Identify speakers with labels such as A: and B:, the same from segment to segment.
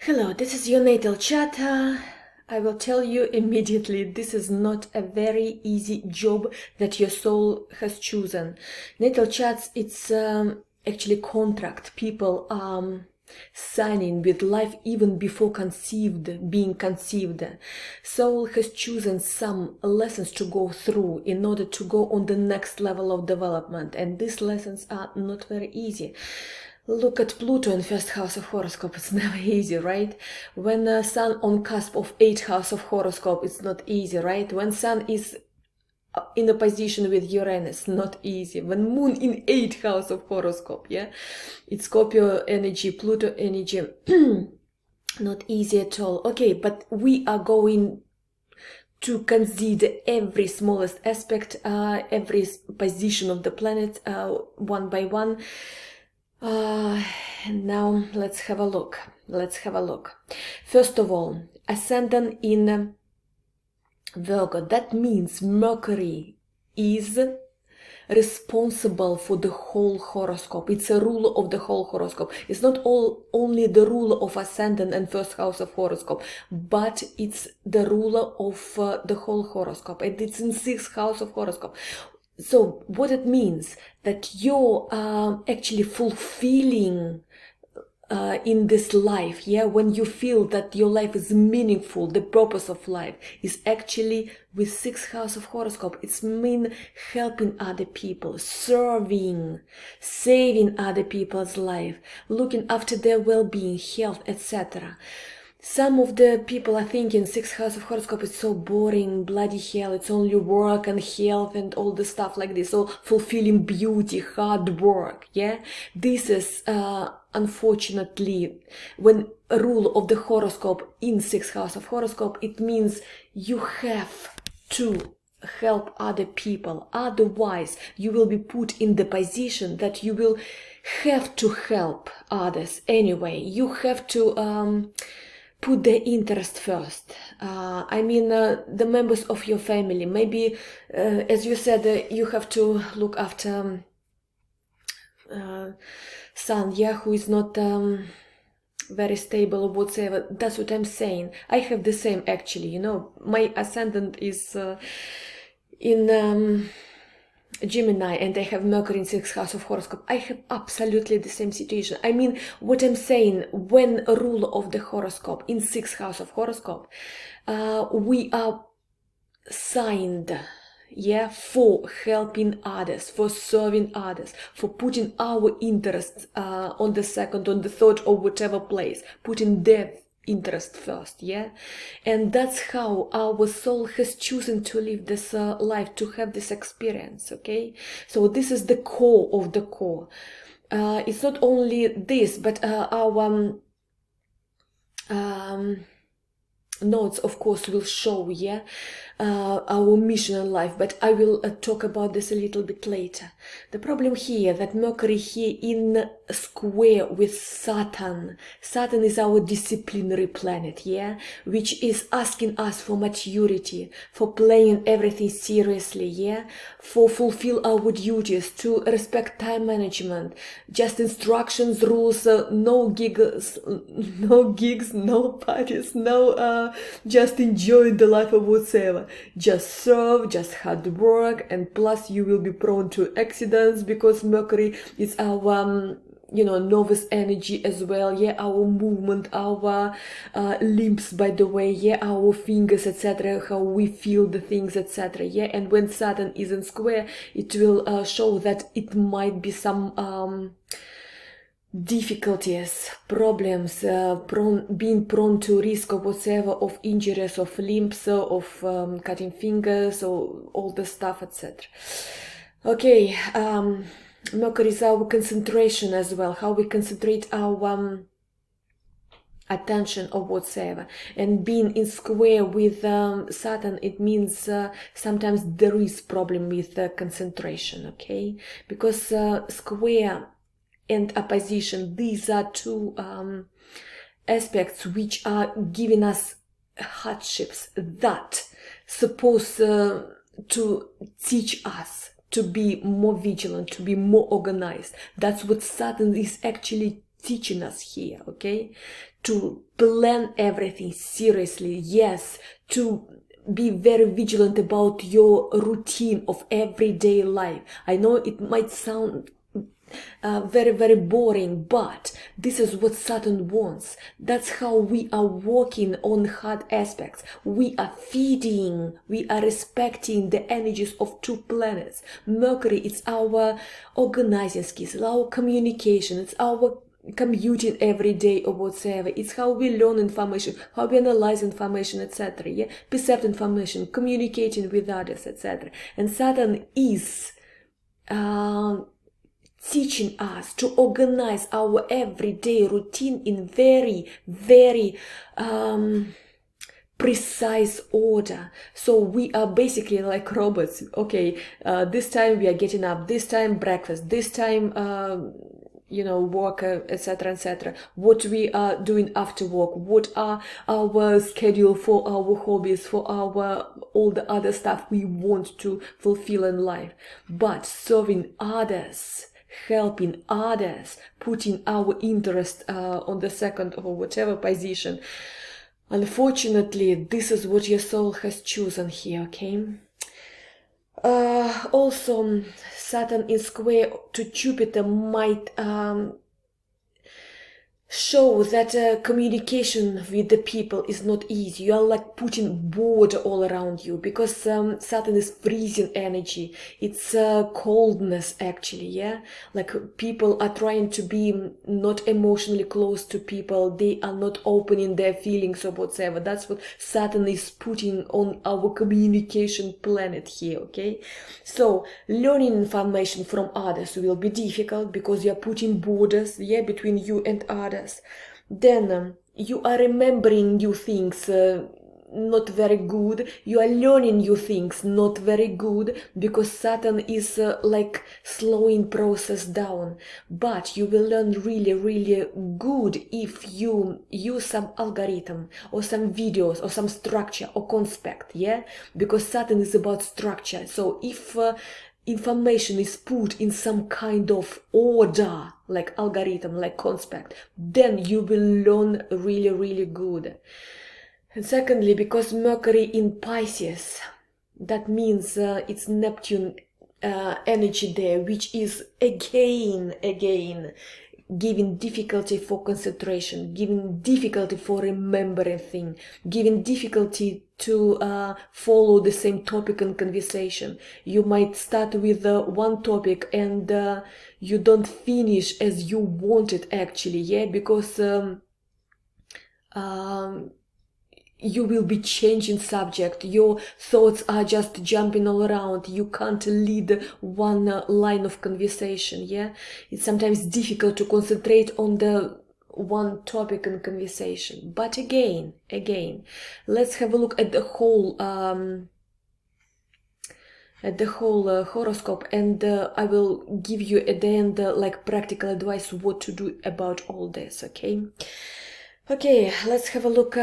A: Hello, this is your natal chart. I will tell you immediately, this is not a very easy job that your soul has chosen. Natal charts, it's actually contract people signing with life even before being conceived. Soul has chosen some lessons to go through in order to go on the next level of development, and these lessons are not very easy. Look at Pluto in first house of horoscope. It's never easy, right? When Sun on cusp of 8th house of horoscope, it's not easy, right? When Sun is in a position with Uranus, not easy. When Moon in 8th house of horoscope, yeah, it's Scorpio energy, Pluto energy, not easy at all. Okay, but we are going to consider every smallest aspect, every position of the planet, one by one. Now let's have a look. First of all, ascendant in Virgo. That means Mercury is responsible for the whole horoscope. It's a ruler of the whole horoscope. It's not only the ruler of ascendant and first house of horoscope, but it's the ruler of the whole horoscope, and it's in 6th house of horoscope. So what it means that you're actually fulfilling in this life, yeah, when you feel that your life is meaningful, the purpose of life is actually with 6th house of horoscope. It's mean helping other people, serving, saving other people's life, looking after their well-being, health, etc. Some of the people are thinking 6th house of horoscope is so boring, bloody hell, it's only work and health and all the stuff like this, so fulfilling beauty, hard work, yeah? This is, unfortunately, when a rule of the horoscope in 6th house of horoscope, it means you have to help other people, otherwise you will be put in the position that you will have to help others anyway. You have to put their interest first. The members of your family, maybe, as you said, you have to look after son, yeah, who is not very stable or whatsoever. That's what I'm saying. I have the same, actually, you know. My ascendant is in Gemini, and I have Mercury in 6th house of horoscope. I have absolutely the same situation. I mean, what I'm saying, when a ruler of the horoscope in 6th house of horoscope, we are signed, yeah, for helping others, for serving others, for putting our interests on the second, on the third, or whatever place, putting their interest first, yeah, and that's how our soul has chosen to live this life, to have this experience. Okay, so this is the core of the core. It's not only this, but our notes, of course, will show, yeah, our mission in life, but I will talk about this a little bit later. The problem here, that Mercury here in square with Saturn. Saturn is our disciplinary planet, yeah, which is asking us for maturity, for playing everything seriously, yeah, for fulfill our duties, to respect time management, just instructions, rules, no gigs, no parties, no just enjoying the life of whatsoever. Just serve, just hard work, and plus you will be prone to accidents because Mercury is our nervous energy as well, yeah, our movement, our limbs, by the way, yeah, our fingers, etc., how we feel the things, etc., yeah. And when Saturn is in square, it will show that it might be some difficulties, problems, being prone to risk of whatever, of injuries, of limbs, of cutting fingers, or all the stuff, etc. Okay, Mercury is our concentration as well, how we concentrate our attention or whatsoever. And being in square with Saturn, it means sometimes there is problem with concentration, okay, because square and opposition, these are two aspects which are giving us hardships that supposed to teach us to be more vigilant, to be more organized. That's what Saturn is actually teaching us here, okay? To plan everything seriously, yes, to be very vigilant about your routine of everyday life. I know it might sound very, very boring, but this is what Saturn wants. That's how we are working on hard aspects. We are feeding, we are respecting the energies of two planets. Mercury, it's our organizing skills, it's our communication, it's our commuting every day or whatsoever. It's how we learn information, how we analyze information, etc. Yeah, perceive information, communicating with others, etc. And Saturn is teaching us to organize our everyday routine in very, very precise order. So we are basically like robots. Okay, this time we are getting up, this time breakfast, this time work, etc., etc. What we are doing after work, what are our schedule for our hobbies, for our all the other stuff we want to fulfill in life. But serving others, helping others, putting our interest on the second or whatever position, unfortunately, this is what your soul has chosen here, okay? Also, Saturn in square to Jupiter might show that communication with the people is not easy. You are like putting border all around you, because Saturn is freezing energy. It's coldness, actually, yeah? Like people are trying to be not emotionally close to people. They are not opening their feelings or whatsoever. That's what Saturn is putting on our communication planet here, okay? So learning information from others will be difficult because you are putting borders, yeah, between you and others. Then you are remembering new things, not very good. You are learning new things, not very good, because Saturn is like slowing process down. But you will learn really, really good if you use some algorithm or some videos or some structure or conspect, yeah? Because Saturn is about structure. So if information is put in some kind of order, like algorithm, like conspect, then you will learn really, really good. And secondly, because Mercury in Pisces, that means it's Neptune energy there, which is again giving difficulty for concentration, giving difficulty for remembering things, giving difficulty to follow the same topic and conversation. You might start with one topic and you don't finish as you wanted, actually, yeah, because you will be changing subject. Your thoughts are just jumping all around. You can't lead one line of conversation, yeah? It's sometimes difficult to concentrate on the one topic and conversation. But again, let's have a look at the whole horoscope, and I will give you at the end like practical advice what to do about all this, okay? Okay, let's have a look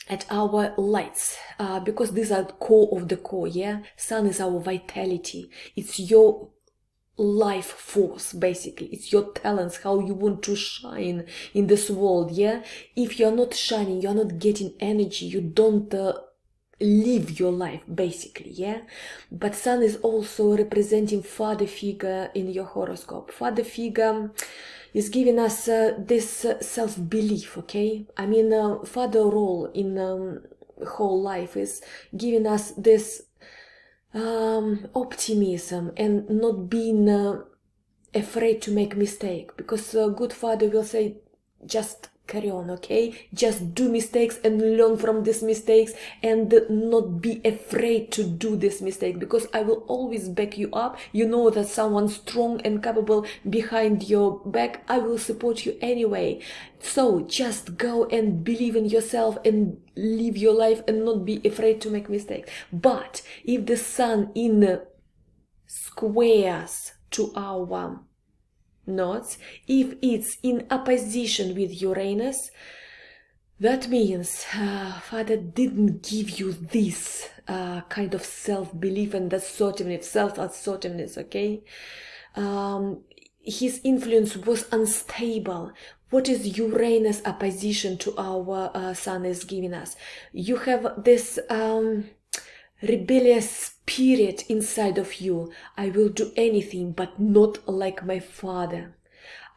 A: at our lights, because these are core of the core, yeah? Sun is our vitality. It's your life force, basically. It's your talents, how you want to shine in this world, yeah? If you're not shining, you're not getting energy, you don't live your life, basically, yeah? But Sun is also representing father figure in your horoscope. Father figure is giving us this self-belief, okay? I mean, father role in whole life is giving us this optimism and not being afraid to make mistake, because a good father will say, just carry on, okay? Just do mistakes and learn from these mistakes, and not be afraid to do this mistake, because I will always back you up. You know that someone strong and capable behind your back. I will support you anyway. So just go and believe in yourself and live your life and not be afraid to make mistakes. But if the Sun in squares to our nodes, if it's in opposition with Uranus, that means Father didn't give you this kind of self-belief and assertiveness, self-assertiveness, okay? his influence was unstable. What is Uranus opposition to our Sun is giving us? You have this rebellious spirit inside of you. I will do anything but not like my father.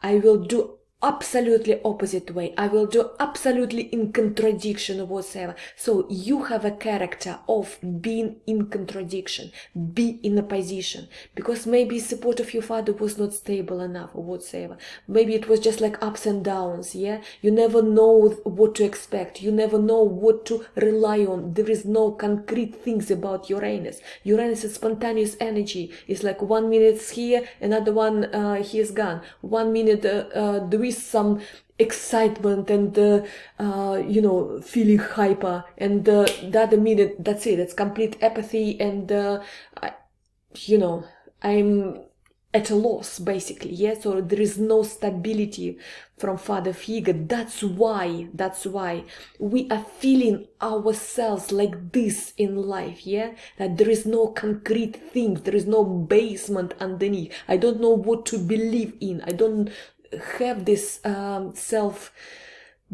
A: I will do absolutely opposite way. I will do absolutely in contradiction of whatsoever. So you have a character of being in contradiction, be in opposition, because maybe support of your father was not stable enough or whatsoever. Maybe it was just like ups and downs. Yeah, you never know what to expect. You never know what to rely on. There is no concrete things about Uranus. Uranus is spontaneous energy. It's like 1 minute it's here, another one he is gone. 1 minute there is some excitement and feeling hyper, and the other minute that's it, it's complete apathy, and I'm at a loss basically. Yeah, so there is no stability from father figure. That's why we are feeling ourselves like this in life. Yeah, that there is no concrete thing, there is no basement underneath. I don't know what to believe in. I don't have this self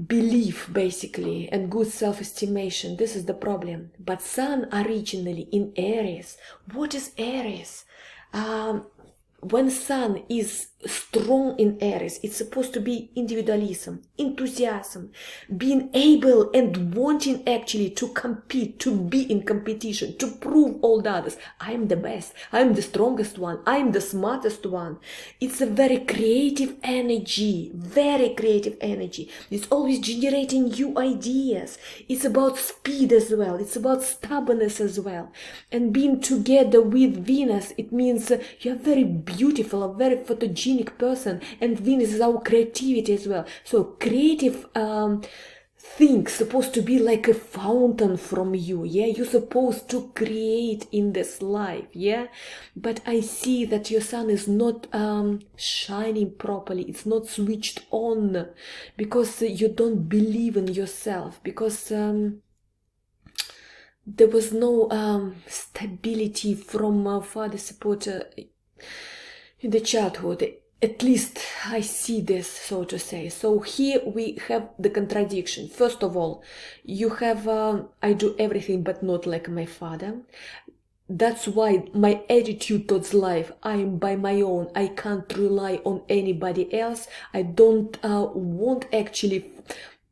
A: belief basically and good self-estimation. This is the problem. But Sun originally in Aries. What is Aries? When Sun is strong in Aries, it's supposed to be individualism, enthusiasm, being able and wanting actually to compete, to be in competition, to prove all the others. I am the best, I am the strongest one, I am the smartest one. It's a very creative energy, very creative energy. It's always generating new ideas. It's about speed as well, it's about stubbornness as well. And being together with Venus, it means you're very beautiful, a very photogenic person, and Venus is our creativity as well. So creative things supposed to be like a fountain from you. Yeah, you're supposed to create in this life. Yeah, but I see that your Sun is not shining properly. It's not switched on because you don't believe in yourself, because there was no stability from father support in the childhood. At least I see this, so to say. So here we have the contradiction. First of all, you have I do everything but not like my father. That's why my attitude towards life, I am by my own. I can't rely on anybody else. I don't want actually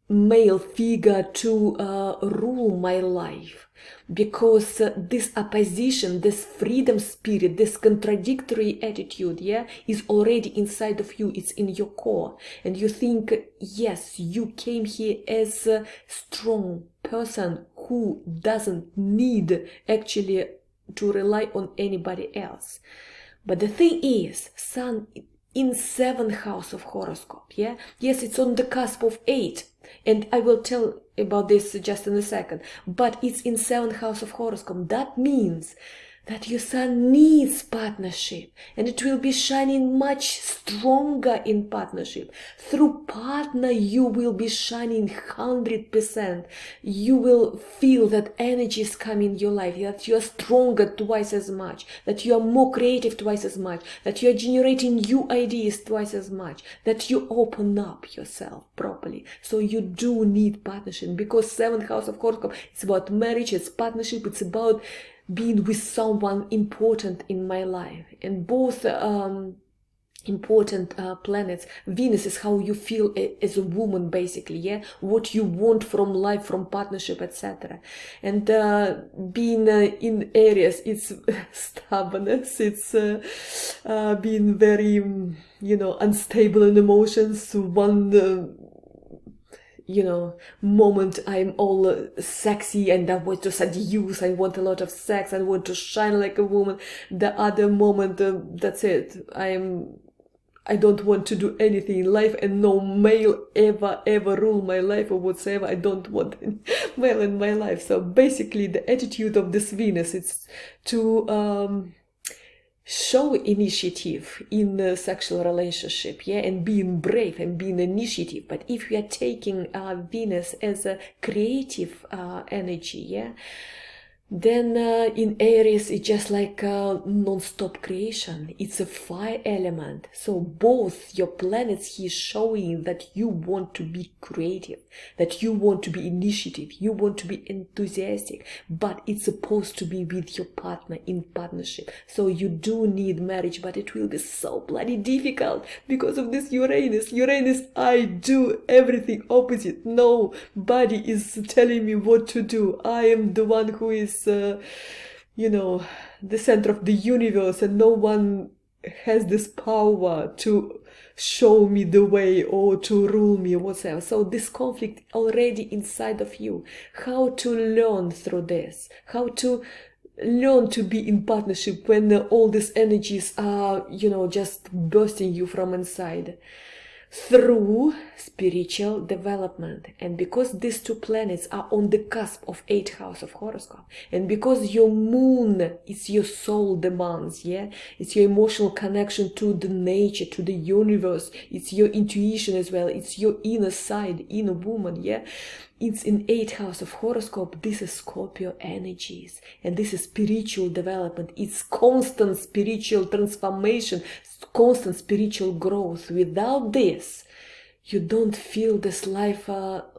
A: male figure to rule my life, because this opposition, this freedom spirit, this contradictory attitude, yeah, is already inside of you. It's in your core, and you think, yes, you came here as a strong person who doesn't need actually to rely on anybody else. But the thing is, Sun in 7th house of horoscope, yeah, yes, it's on the cusp of 8, and I will tell about this just in a second, but it's in 7th house of horoscope. That means that your Sun needs partnership, and it will be shining much stronger in partnership. Through partner, you will be shining 100%. You will feel that energy is coming in your life, that you are stronger twice as much, that you are more creative twice as much, that you are generating new ideas twice as much, that you open up yourself properly. So you do need partnership, because 7th house of horoscope, it's about marriage, it's partnership, it's about being with someone important in my life. And both important planets, Venus is how you feel as a woman basically, yeah, what you want from life, from partnership, etc. And being in Aries, it's stubbornness, it's being very unstable in emotions. One moment I'm all sexy and I want to seduce, I want a lot of sex, I want to shine like a woman. The other moment, that's it, I don't want to do anything in life, and no male ever rule my life or whatsoever. I don't want any male in my life. So basically the attitude of this Venus, it's to show initiative in a sexual relationship, yeah, and being brave and being initiative. But if you are taking Venus as a creative energy, yeah, Then in Aries, it's just like non-stop creation. It's a fire element. So both your planets here showing that you want to be creative, that you want to be initiative, you want to be enthusiastic, but it's supposed to be with your partner, in partnership. So you do need marriage, but it will be so bloody difficult because of this Uranus. Uranus, I do everything opposite. Nobody is telling me what to do. I am the one who is the center of the universe, and no one has this power to show me the way or to rule me or whatever. So this conflict already inside of you. How to learn through this? How to learn to be in partnership when all these energies are, just bursting you from inside? Through spiritual development. And because these two planets are on the cusp of 8th house of horoscope, and because your moon is your soul demands, it's your emotional connection to the nature, to the universe, it's your intuition as well, it's your inner side, inner woman, it's in 8th house of horoscope. This is Scorpio energies, and this is spiritual development. It's constant spiritual transformation, constant spiritual growth. Without this, you don't feel this life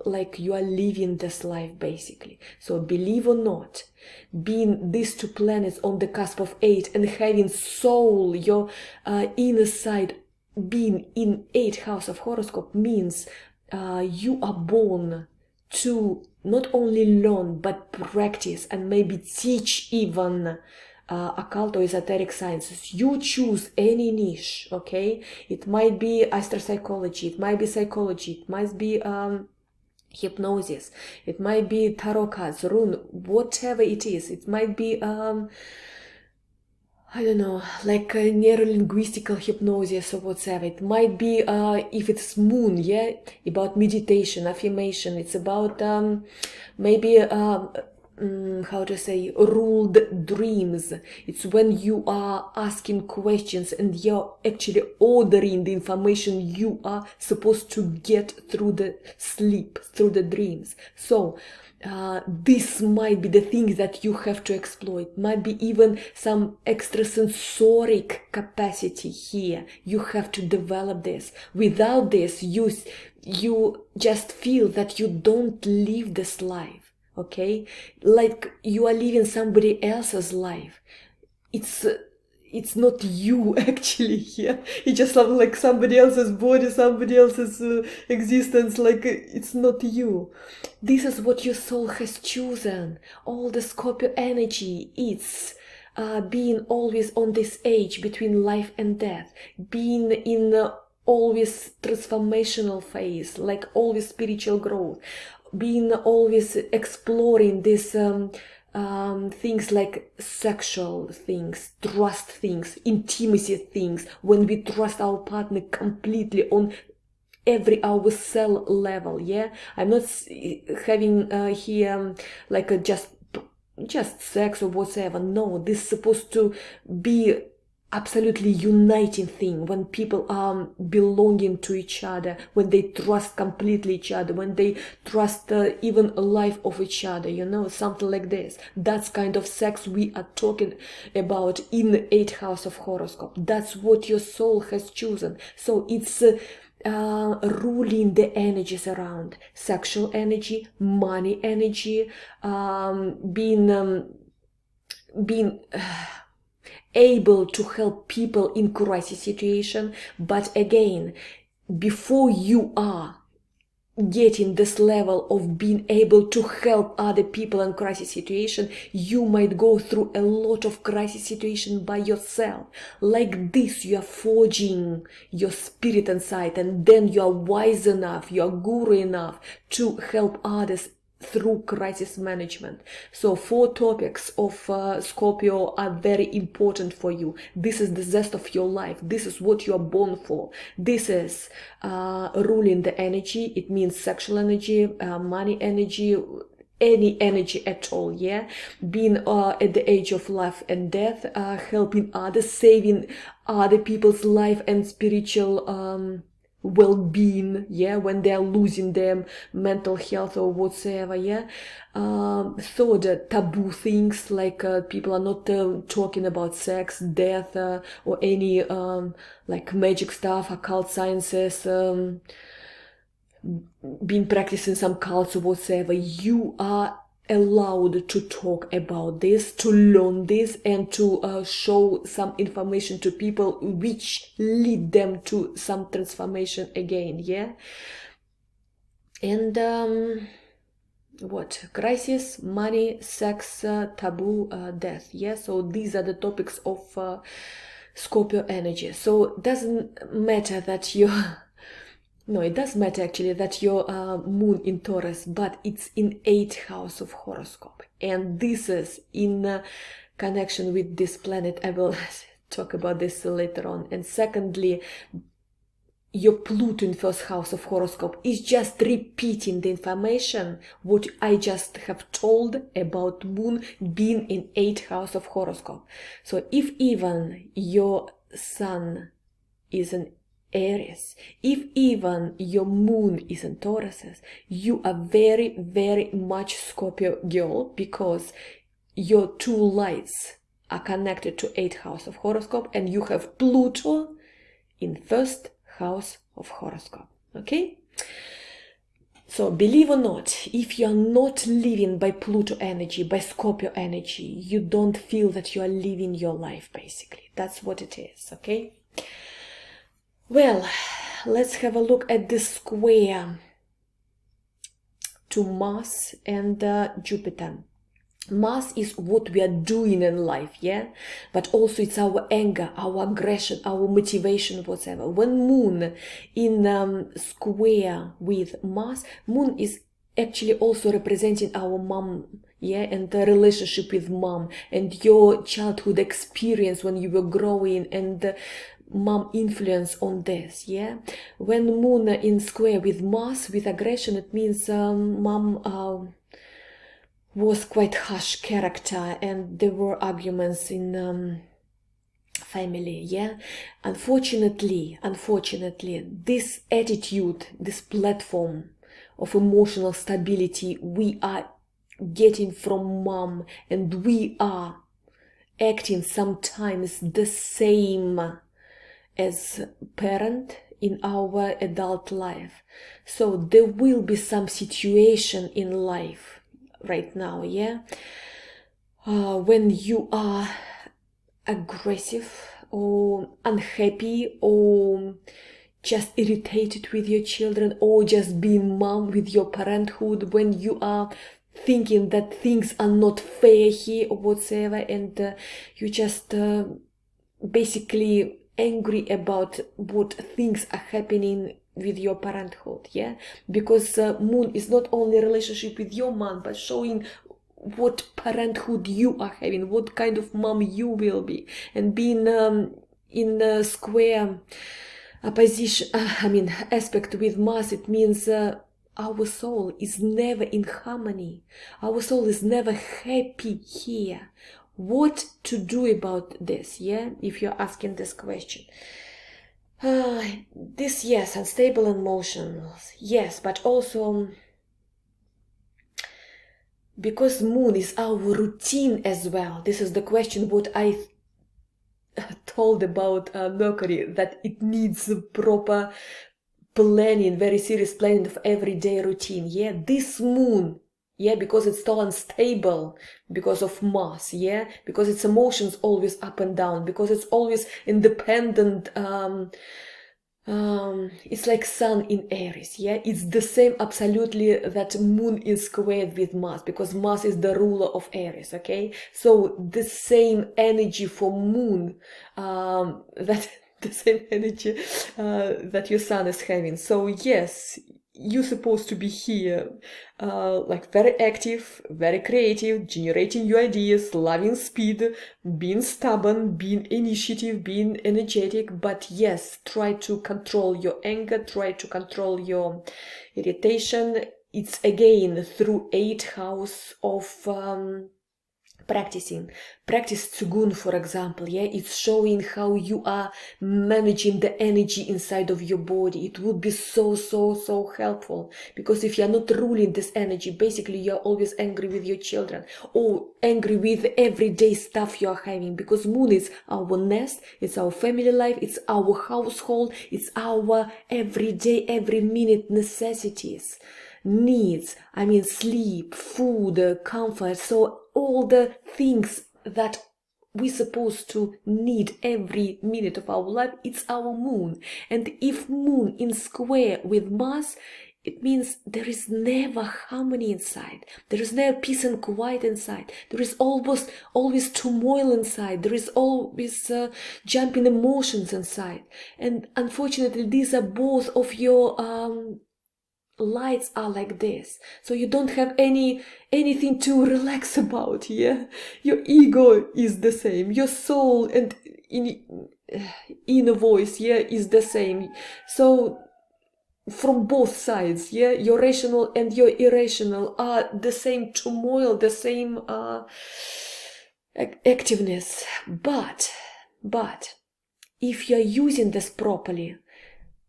A: like you are living this life, basically. So believe or not, being these two planets on the cusp of 8 and having soul, your inner side, being in 8th house of horoscope means you are born to not only learn but practice and maybe teach even occult or esoteric sciences. You choose any niche, okay? It might be astropsychology, it might be psychology, it might be hypnosis, it might be tarot cards, rune, whatever it is. It might be I don't know, like a neuro-linguistical hypnosis or whatever. It might be, if it's moon, about meditation, affirmation. It's about maybe, ruled dreams. It's when you are asking questions and you're actually ordering the information you are supposed to get through the sleep, through the dreams. So, this might be the thing that you have to exploit. Might be even some extrasensoric capacity here. You have to develop this. Without this, you just feel that you don't live this life, okay? Like you are living somebody else's life. It's not you actually here. It's just like somebody else's body, somebody else's existence. Like it's not you. This is what your soul has chosen. All the Scorpio energy, it's being always on this age between life and death, being in always transformational phase, like always spiritual growth, being always exploring this things like sexual things, trust things, intimacy things, when we trust our partner completely on every our cell level. I'm not having here like just sex or whatever. No, this is supposed to be absolutely uniting thing, when people are belonging to each other, when they trust completely each other, when they trust even a life of each other, something like this. That's kind of sex we are talking about in the 8th house of horoscope. That's what your soul has chosen. So it's ruling the energies around: sexual energy, money energy, being able to help people in crisis situation. But again, before you are getting this level of being able to help other people in crisis situation, you might go through a lot of crisis situation by yourself. Like this, you are forging your spirit inside, and then you are wise enough, you are guru enough to help others through crisis management. So 4 topics of Scorpio are very important for you. This is the zest of your life. This is what you are born for. This is ruling the energy. It means sexual energy, money energy, any energy at all, being at the age of life and death, helping others, saving other people's life and spiritual well-being, yeah, when they're losing their mental health or whatsoever, yeah. Third, taboo things like people are not talking about sex, death, or any like magic stuff, occult sciences, been practicing some cults or whatsoever. You are allowed to talk about this, to learn this, and to show some information to people which lead them to some transformation again, yeah. And what? Crisis, money, sex, taboo, death, yeah. So these are the topics of Scorpio energy. So it doesn't matter that you no, it does matter actually that your moon in Taurus, but it's in 8th house of horoscope, and this is in connection with this planet. I will talk about this later on. And secondly, your Pluto in 1st house of horoscope is just repeating the information what I just have told about moon being in 8th house of horoscope. So if even your sun is an Aries, if even your moon is in Taurus, you are very, very much Scorpio girl, because your two lights are connected to 8th house of horoscope, and you have Pluto in 1st house of horoscope. Okay? So believe or not, if you are not living by Pluto energy, by Scorpio energy, you don't feel that you are living your life, basically. That's what it is, okay? Well, let's have a look at the square to Mars and Jupiter. Mars is what we are doing in life, yeah? But also it's our anger, our aggression, our motivation, whatever. When Moon in square with Mars, Moon is actually also representing our mom, yeah, and the relationship with mom and your childhood experience when you were growing, and mom influence on this, yeah. When Moon in square with Mars with aggression, it means mom was quite harsh character, and there were arguments in family, yeah. Unfortunately, this attitude, this platform of emotional stability we are getting from mom, and we are acting sometimes the same as parent in our adult life. So there will be some situation in life right now, yeah, when you are aggressive or unhappy or just irritated with your children, or just being mom with your parenthood, when you are thinking that things are not fair here or whatsoever, and you just basically angry about what things are happening with your parenthood, yeah. Because Moon is not only a relationship with your mom, but showing what parenthood you are having, what kind of mom you will be. And being in a square opposition, aspect with Mars, it means our soul is never in harmony, our soul is never happy here. What to do about this, yeah, if you're asking this question? This, yes, unstable emotions, yes, but also because Moon is our routine as well. This is the question what I told about Mercury, that it needs proper planning, very serious planning of everyday routine, yeah. This Moon, yeah, because it's so unstable because of Mars, yeah, because its emotions always up and down, because it's always independent, it's like Sun in Aries, yeah, it's the same absolutely that Moon is squared with Mars, because Mars is the ruler of Aries, okay. So the same energy for Moon, that the same energy that your Sun is having. So yes, you're supposed to be here, like very active, very creative, generating new ideas, loving speed, being stubborn, being initiative, being energetic. But yes, try to control your anger, try to control your irritation. It's again through 8th house of Practice Tsugun, for example. Yeah, it's showing how you are managing the energy inside of your body. It would be so helpful, because if you're not ruling this energy, basically you're always angry with your children or angry with everyday stuff you're having, because moon is our nest, it's our family life, it's our household, it's our everyday, every minute necessities, needs. I mean, sleep, food, comfort. So all the things that we're supposed to need every minute of our life, it's our moon. And if moon in square with Mars, it means there is never harmony inside. There is never peace and quiet inside. There is always turmoil inside. There is always jumping emotions inside. And unfortunately, these are both of your lights are like this, so you don't have anything to relax about. Yeah, your ego is the same, your soul and inner voice, yeah, is the same. So from both sides, yeah, your rational and your irrational are the same turmoil, the same activeness. But if you're using this properly,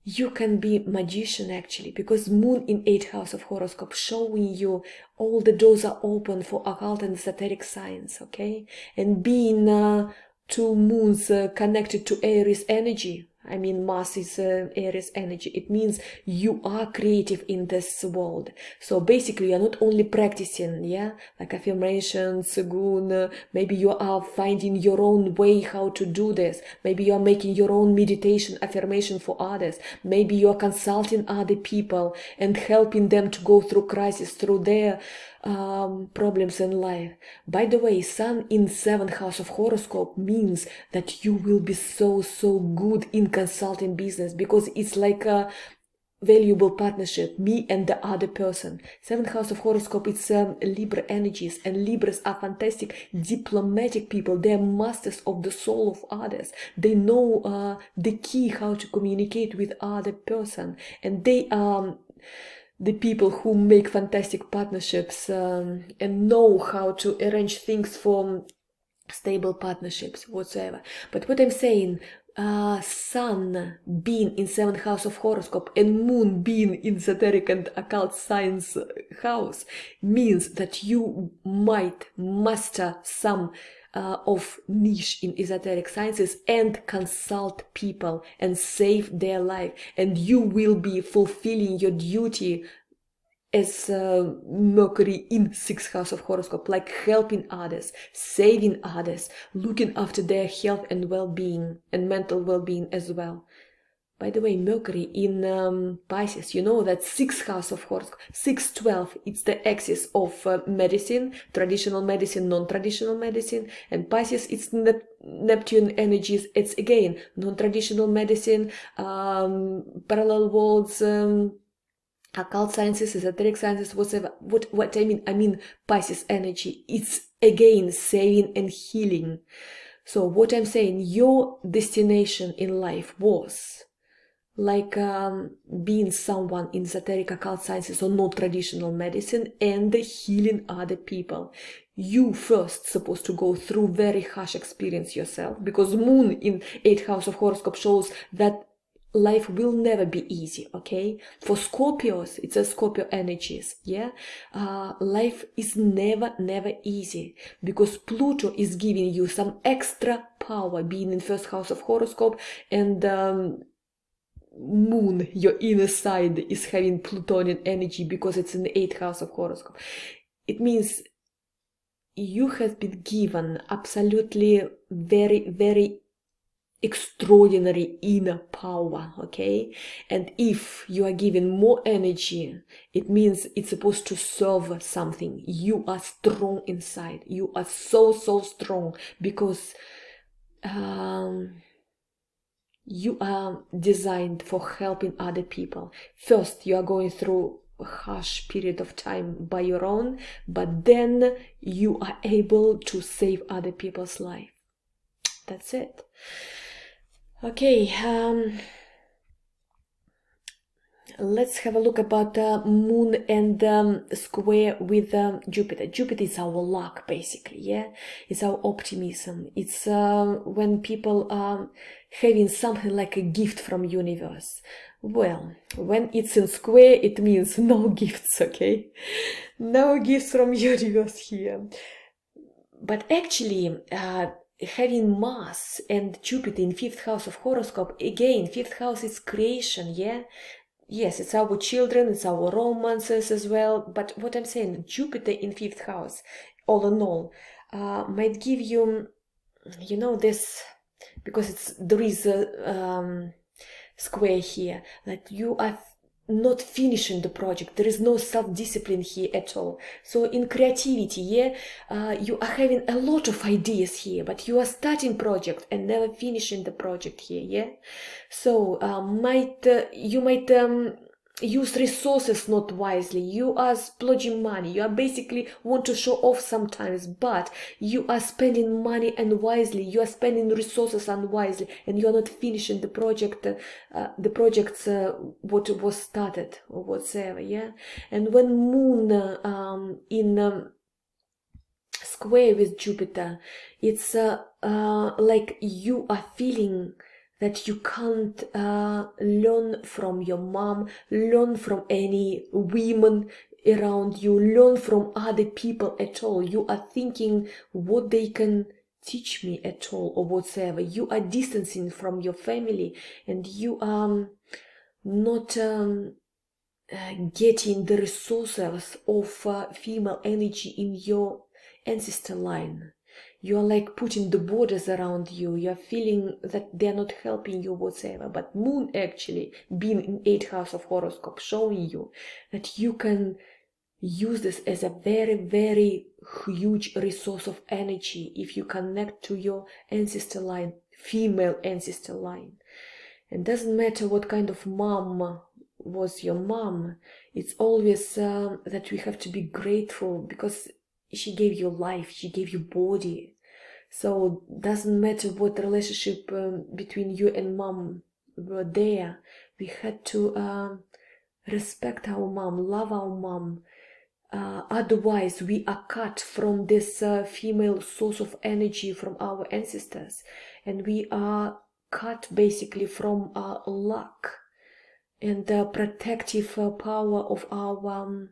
A: you can be magician actually, because moon in 8th house of horoscope showing you all the doors are open for occult and esoteric science, okay? And being two moons connected to Aries energy, I mean Mars is Aries energy, it means you are creative in this world. So basically you're not only practicing, yeah, like affirmations, Tsugun, maybe you are finding your own way how to do this, maybe you are making your own meditation affirmation for others, maybe you are consulting other people and helping them to go through crisis, through their problems in life. By the way, Sun in 7th house of horoscope means that you will be so good in consulting business, because it's like a valuable partnership, me and the other person. 7th house of horoscope, it's Libra energies, and Libras are fantastic diplomatic people. They're masters of the soul of others. They know the key how to communicate with other person, and they are the people who make fantastic partnerships and know how to arrange things for stable partnerships whatsoever. But what I'm saying, Sun being in 7th house of horoscope and Moon being in esoteric and occult science house means that you might master some of niche in esoteric sciences and consult people and save their life, and you will be fulfilling your duty as Mercury in 6th house of horoscope, like helping others, saving others, looking after their health and well-being and mental well-being as well. By the way, Mercury in Pisces, you know that 6th house of horoscope, 6-12, it's the axis of medicine, traditional medicine, non-traditional medicine, and Pisces, it's Neptune energies, it's again non-traditional medicine, parallel worlds, occult sciences, esoteric sciences, whatever. What I mean Pisces energy, it's again saving and healing. So what I'm saying, your destination in life was like being someone in esoteric occult sciences or not traditional medicine and healing other people. You first supposed to go through very harsh experience yourself, because Moon in 8th house of horoscope shows that life will never be easy, okay? For Scorpios, it's a Scorpio energies, yeah? Life is never easy, because Pluto is giving you some extra power, being in 1st house of horoscope, and Moon, your inner side, is having Plutonian energy because it's in the 8th house of horoscope. It means you have been given absolutely very extraordinary inner power, okay? And if you are given more energy, it means it's supposed to serve something. You are strong inside. You are so strong, because you are designed for helping other people. First, you are going through a harsh period of time by your own, but then you are able to save other people's life. That's it. Okay, let's have a look about Moon and square with Jupiter. Jupiter is our luck, basically, yeah? It's our optimism. It's when people are having something like a gift from universe. Well, when it's in square, it means no gifts, okay? No gifts from universe here. But actually, having Mars and Jupiter in 5th house of horoscope, again, 5th house is creation, yeah? Yes, it's our children, it's our romances as well. But what I'm saying, Jupiter in 5th house, all in all, might give you, you know, this, because there is a square here, that you are not finishing the project. There is no self-discipline here at all. So in creativity, yeah, you are having a lot of ideas here, but you are starting project and never finishing the project here, yeah. So you might use resources not wisely. You are splurging money. You are basically want to show off sometimes, but you are spending money unwisely. You are spending resources unwisely, and you are not finishing the project, what was started or whatsoever. Yeah, and when Moon in square with Jupiter, it's like you are feeling that you can't learn from your mom, learn from any women around you, learn from other people at all. You are thinking what they can teach me at all or whatsoever. You are distancing from your family, and you are not getting the resources of female energy in your ancestor line. You are like putting the borders around you. You are feeling that they are not helping you whatsoever. But Moon actually being in 8th house of horoscope, showing you that you can use this as a very, very huge resource of energy if you connect to your ancestor line, female ancestor line. It doesn't matter what kind of mom was your mom. It's always that we have to be grateful because she gave you life, she gave you body. So doesn't matter what relationship between you and mom were there. We had to respect our mom, love our mom. Otherwise, we are cut from this female source of energy from our ancestors, and we are cut basically from our luck and the protective power of our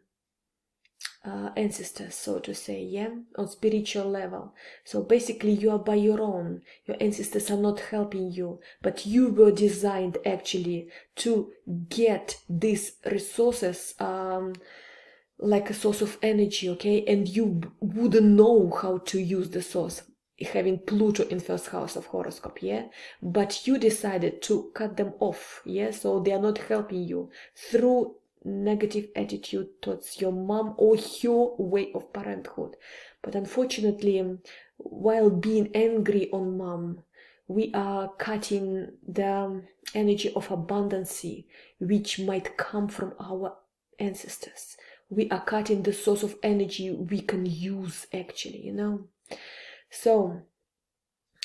A: ancestors, so to say, yeah, on spiritual level. So basically you are by your own. Your ancestors are not helping you, but you were designed actually to get these resources like a source of energy, okay, and you wouldn't know how to use the source, having Pluto in 1st house of horoscope, yeah, but you decided to cut them off, yeah, so they are not helping you through negative attitude towards your mom or your way of parenthood. But unfortunately, while being angry on mom, we are cutting the energy of abundance which might come from our ancestors. We are cutting the source of energy we can use actually, you know. So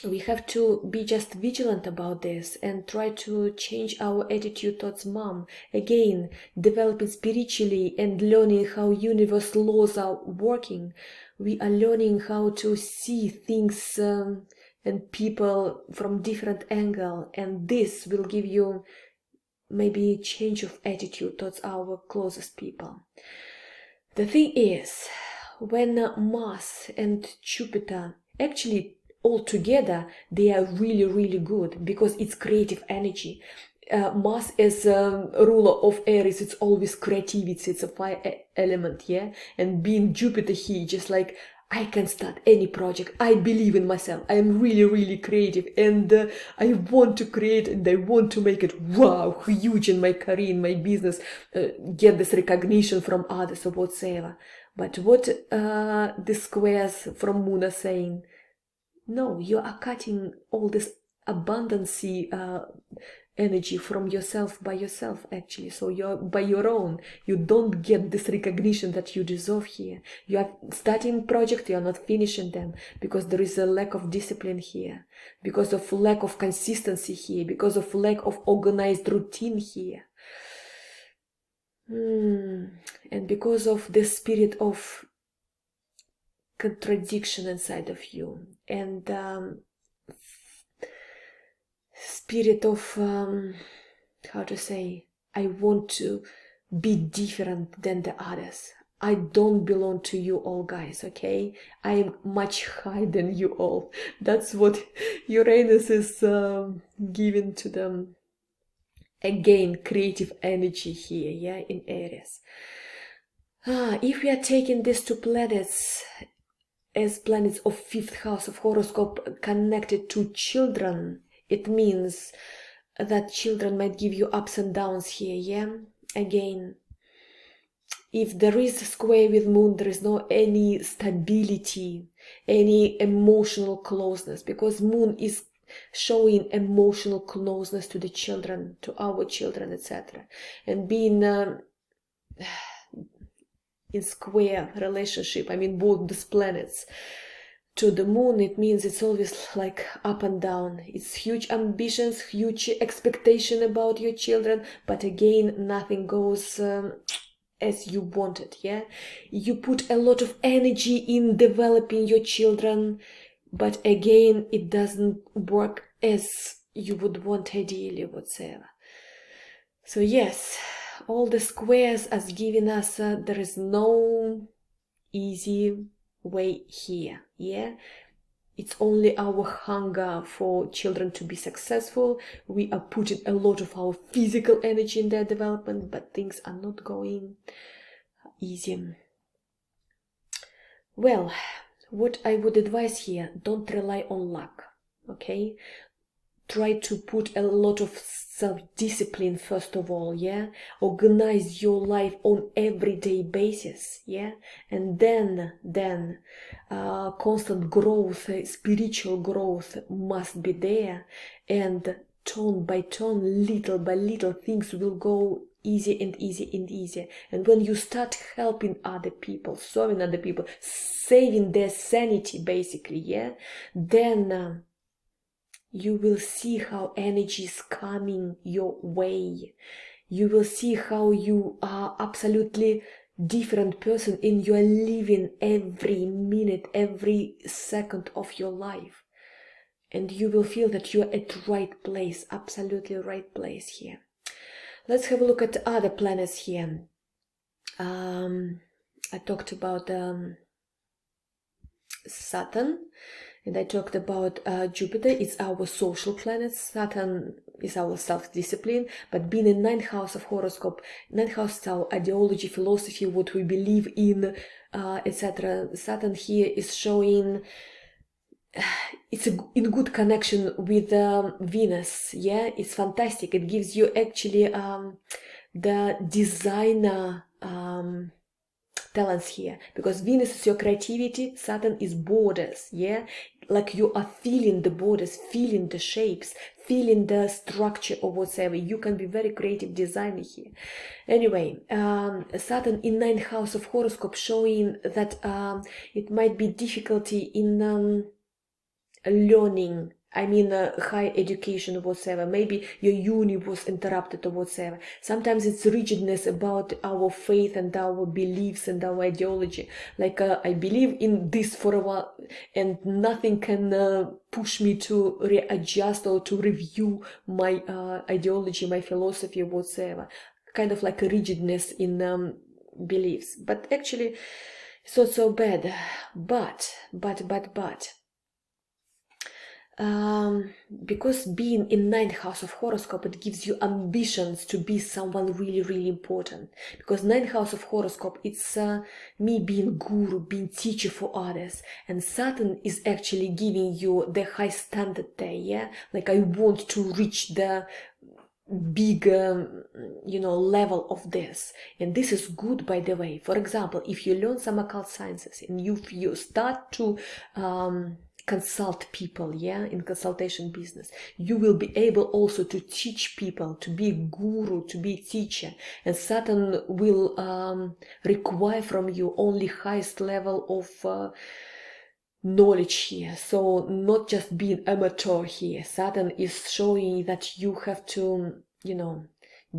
A: we have to be just vigilant about this and try to change our attitude towards mom. Again, developing spiritually and learning how universe laws are working. We are learning how to see things and people from different angle, and this will give you maybe a change of attitude towards our closest people. The thing is, when Mars and Jupiter actually all together, they are really, really good because it's creative energy. Mars as ruler of Aries, it's always creativity, it's a fire element, yeah? And being Jupiter here, just like, I can start any project. I believe in myself. I am really, really creative, and I want to create, and I want to make it wow, huge in my career, in my business, get this recognition from others or whatsoever. But what the squares from Moon are saying, no, you are cutting all this abundance energy from yourself by yourself actually. So you're by your own. You don't get this recognition that you deserve here. You are starting project, you are not finishing them because there is a lack of discipline here, because of lack of consistency here, because of lack of organized routine here. And because of the spirit of contradiction inside of you, and spirit of how to say, I want to be different than the others. I don't belong to you all, guys, okay? I am much higher than you all. That's what Uranus is giving to them. Again, creative energy here, yeah, in Aries. If we are taking these two planets as planets of 5th house of horoscope connected to children, it means that children might give you ups and downs here, yeah? Again, if there is a square with moon, there is no any stability, any emotional closeness, because moon is showing emotional closeness to the children, to our children, etc. And being in square relationship, I mean both these planets to the moon, it means it's always like up and down. It's huge ambitions, huge expectation about your children, but again, nothing goes as you wanted, yeah? You put a lot of energy in developing your children, but again, it doesn't work as you would want ideally, whatsoever. So yes, all the squares as giving us, there is no easy way here, yeah? It's only our hunger for children to be successful. We are putting a lot of our physical energy in their development, but things are not going easy. Well, what I would advise here, don't rely on luck, okay? Try to put a lot of self-discipline first of all, yeah? Organize your life on everyday basis, yeah? And then constant growth, spiritual growth must be there, and turn by turn, little by little, things will go easier and easier and easier. And when you start helping other people, serving other people, saving their sanity basically, yeah, then you will see how energy is coming your way. You will see how you are absolutely different person and you are living every minute, every second of your life. And you will feel that you are at the right place, absolutely right place here. Let's have a look at other planets here. I talked about Saturn, and I talked about Jupiter. It's our social planet. Saturn is our self-discipline, but being in 9th house of horoscope, 9th house is our ideology, philosophy, what we believe in, etc. Saturn here is showing it's in good connection with Venus, yeah? It's fantastic. It gives you actually the designer talents here, because Venus is your creativity, Saturn is borders, yeah? Like you are feeling the borders, feeling the shapes, feeling the structure or whatever. You can be very creative designer here. Anyway, Saturn in 9th house of horoscope showing that it might be difficulty in learning, I mean high education or whatever. Maybe your uni was interrupted or whatever. Sometimes it's rigidness about our faith and our beliefs and our ideology. Like I believe in this for a while and nothing can push me to readjust or to review my ideology, my philosophy or whatever. Kind of like a rigidness in beliefs. But actually it's not so bad. But because being in 9th house of horoscope, it gives you ambitions to be someone really, really important. Because 9th house of horoscope, it's me being guru, being teacher for others. And Saturn is actually giving you the high standard there, yeah? Like I want to reach the big level of this, and this is good, by the way. For example, if you learn some occult sciences and you start to consult people, yeah, in consultation business, you will be able also to teach people, to be a guru, to be a teacher, and Saturn will require from you only highest level of knowledge here. So not just being amateur here. Saturn is showing that you have to,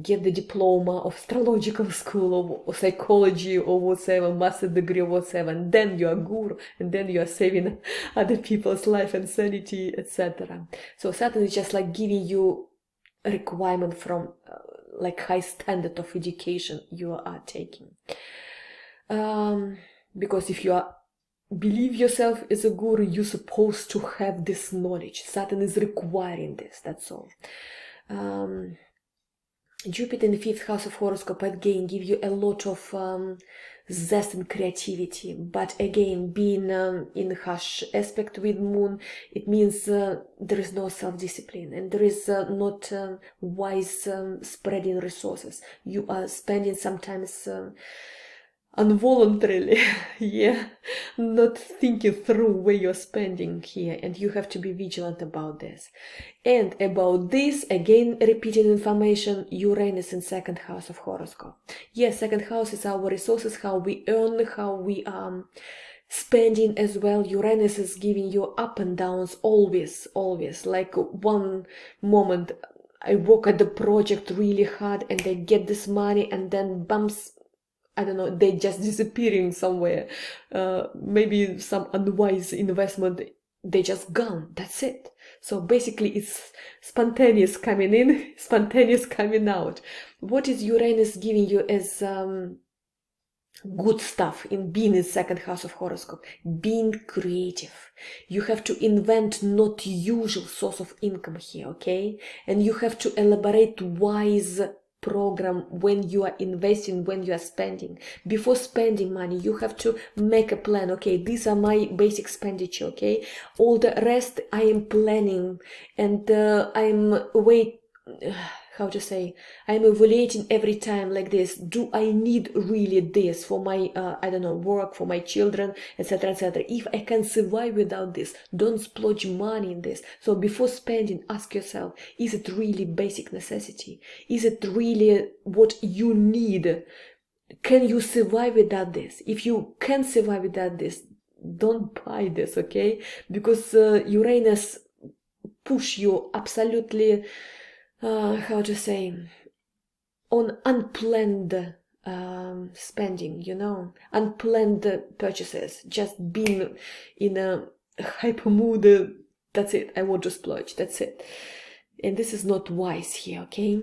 A: get the diploma of astrological school or psychology or whatever, master degree or whatever, and then you are guru, and then you are saving other people's life and sanity, etc. So Saturn is just like giving you a requirement from like high standard of education you are taking. Because if you are believe yourself as a guru, you're supposed to have this knowledge. Saturn is requiring this, that's all. Jupiter in the 5th house of horoscope again give you a lot of zest and creativity, but again being in harsh aspect with moon, it means there is no self-discipline and there is not wise spreading resources. You are spending sometimes involuntarily, yeah, not thinking through where you're spending here, and you have to be vigilant about this. And about this, again, repeating information, Uranus in 2nd house of horoscope. Yes, 2nd house is our resources, how we earn, how we are spending as well. Uranus is giving you up and downs always, like one moment I work at the project really hard and I get this money, and then bumps, I don't know, they just disappearing somewhere. Maybe some unwise investment, they just gone. That's it. So basically it's spontaneous coming in, spontaneous coming out. What is Uranus giving you as good stuff in being in 2nd house of horoscope? Being creative. You have to invent not usual source of income here, okay? And you have to elaborate wise program when you are investing, when you are spending. Before spending money, you have to make a plan. Okay, these are my basic expenditure, okay? All the rest I am planning, and I'm I'm evaluating every time like this. Do I need really this for my, work, for my children, etc., etc. If I can survive without this, don't splurge money in this. So before spending, ask yourself, is it really basic necessity? Is it really what you need? Can you survive without this? If you can survive without this, don't buy this, okay? Because Uranus push you absolutely on unplanned spending, unplanned purchases, just being in a hyper mood. That's it, I want to splurge, that's it. And this is not wise here, okay?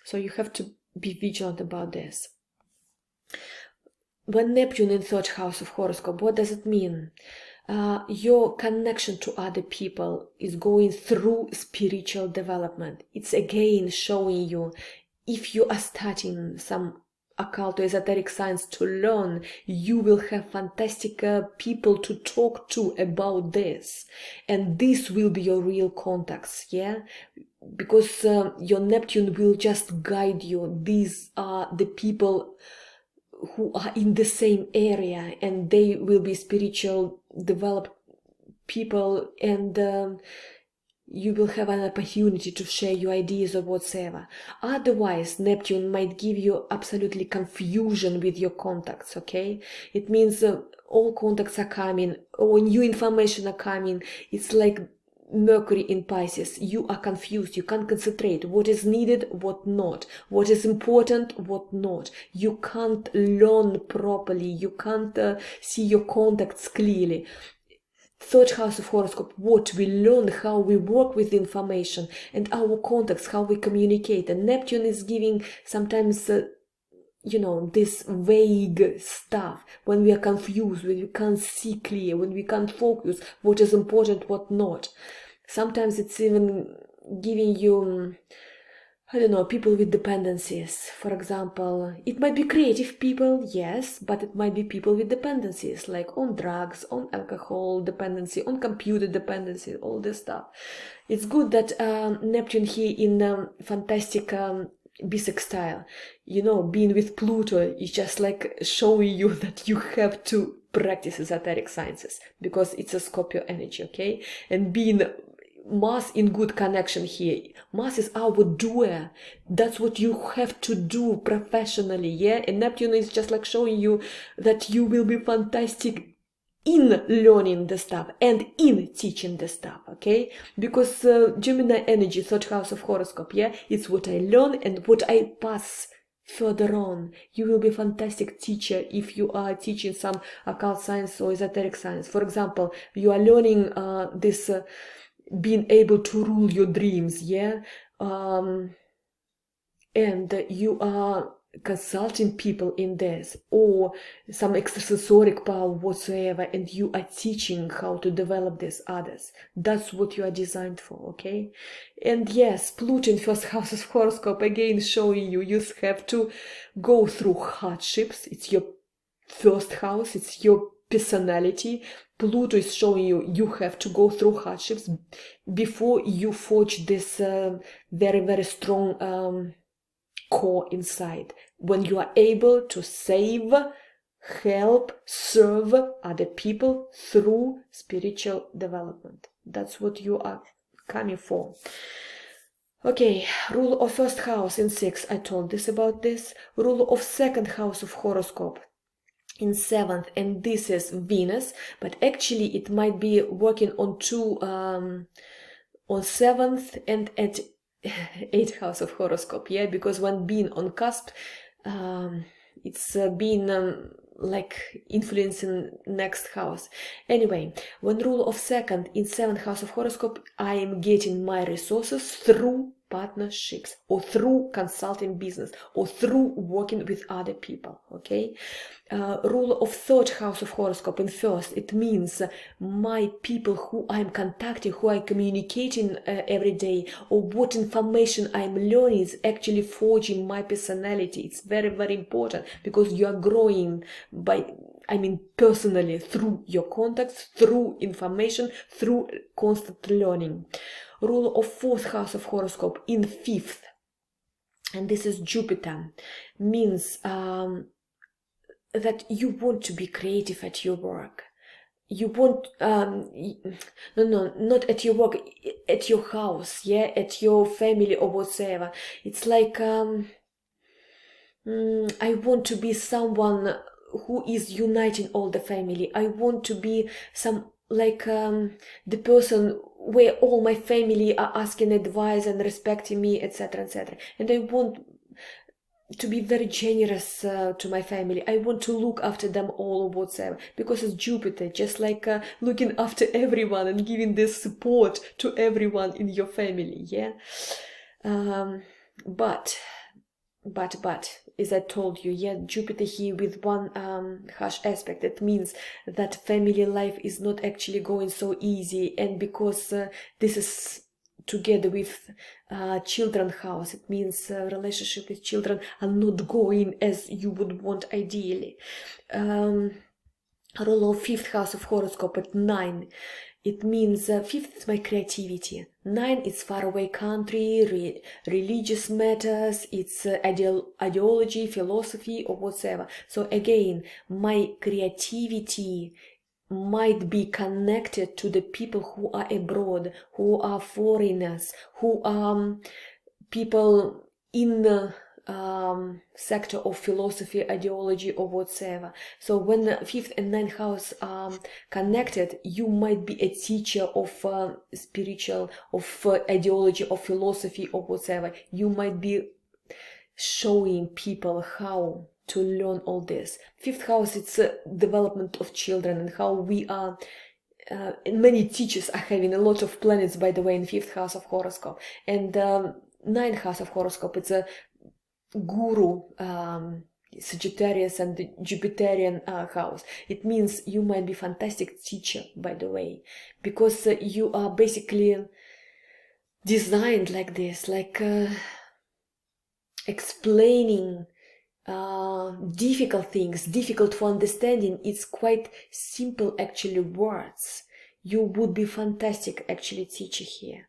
A: So you have to be vigilant about this. When Neptune in 3rd house of horoscope, what does it mean? Your connection to other people is going through spiritual development. It's again showing you, if you are starting some occult or esoteric science to learn, you will have fantastic people to talk to about this, and this will be your real contacts, yeah? Because your Neptune will just guide you. These are the people who are in the same area, and they will be spiritual developed people, and you will have an opportunity to share your ideas or whatsoever. Otherwise, Neptune might give you absolutely confusion with your contacts, okay? It means all contacts are coming, or new information are coming. It's like Mercury in Pisces. You are confused, you can't concentrate. What is needed, what not. What is important, what not. You can't learn properly. You can't see your contacts clearly. 3rd house of horoscope, what we learn, how we work with information, and our contacts, how we communicate. And Neptune is giving sometimes this vague stuff, when we are confused, when we can't see clear, when we can't focus what is important, what not. Sometimes it's even giving you, people with dependencies. For example, it might be creative people, yes, but it might be people with dependencies, like on drugs, on alcohol dependency, on computer dependency, all this stuff. It's good that Neptune here in fantastic bisextile, being with Pluto is just like showing you that you have to practice esoteric sciences, because it's a Scorpio energy, okay? And being Mars in good connection here. Mars is our doer. That's what you have to do professionally, yeah? And Neptune is just like showing you that you will be fantastic in learning the stuff and in teaching the stuff, okay? Because Gemini energy, third house of horoscope, yeah, it's what I learn and what I pass further on. You will be a fantastic teacher if you are teaching some occult science or esoteric science. For example, you are learning this being able to rule your dreams, yeah, and you are consulting people in this, or some extrasensoric power whatsoever, and you are teaching how to develop this others. That's what you are designed for, okay? And yes, Pluto in first house of horoscope, again showing you have to go through hardships. It's your first house, it's your personality. Pluto is showing you have to go through hardships before you forge this very, very strong core inside, when you are able to save, help, serve other people through spiritual development. That's what you are coming for. Okay, rule of first house in 6, I told this about this. Rule of second house of horoscope in 7th, and this is Venus, but actually it might be working on 2 on 7th and at 8th house of horoscope, yeah, because when being on cusp, it's been like influencing next house. Anyway, when rule of second in 7th house of horoscope, I am getting my resources through partnerships or through consulting business or through working with other people, okay? Rule of third house of horoscope in first, it means my people who I'm contacting, who I'm communicating every day, or what information I'm learning is actually forging my personality. It's very, very important, because you are growing personally, through your contacts, through information, through constant learning. Rule of fourth house of horoscope in 5th, and this is Jupiter, means that you want to be creative at your work. You want, not at your work, at your house, yeah, at your family or whatsoever. It's like, I want to be someone who is uniting all the family. I want to be the person where all my family are asking advice and respecting me, etc., etc. And I want to be very generous to my family. I want to look after them all or whatsoever, because it's Jupiter, just like looking after everyone and giving this support to everyone in your family, yeah. But as I told you, yeah, Jupiter here with one harsh aspect, that means that family life is not actually going so easy, and because this is together with children house, it means relationship with children are not going as you would want ideally. Rule of 5th house of horoscope at 9, it means 5th is my creativity, 9 is faraway country, religious matters, it's ideology, philosophy or whatsoever. So again, my creativity might be connected to the people who are abroad, who are foreigners, who are people in the sector of philosophy, ideology or whatsoever. So when 5th and 9th house are connected, you might be a teacher of spiritual, of ideology, of philosophy or whatsoever. You might be showing people how to learn all this. 5th house, it's a development of children and how we are. Many teachers are having a lot of planets, by the way, in 5th house of horoscope. And 9th house of horoscope, it's a guru, Sagittarius and the Jupiterian house. It means you might be fantastic teacher, by the way, because you are basically designed like this, like explaining difficult things, difficult for understanding. It's quite simple actually words. You would be fantastic actually teacher here.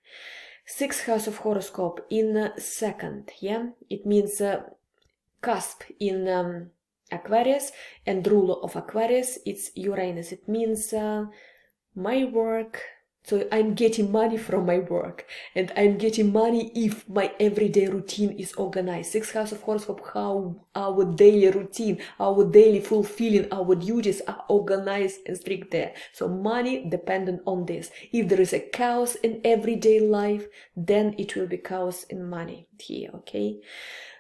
A: 6th house of horoscope in 2nd, yeah, it means cusp in Aquarius, and ruler of Aquarius, it's Uranus. It means my work, So I'm getting money from my work, and I'm getting money if my everyday routine is organized. Sixth house of horoscope, how our daily routine, our daily fulfilling, our duties are organized and strict there. So money dependent on this. If there is a chaos in everyday life, then it will be chaos in money here, okay?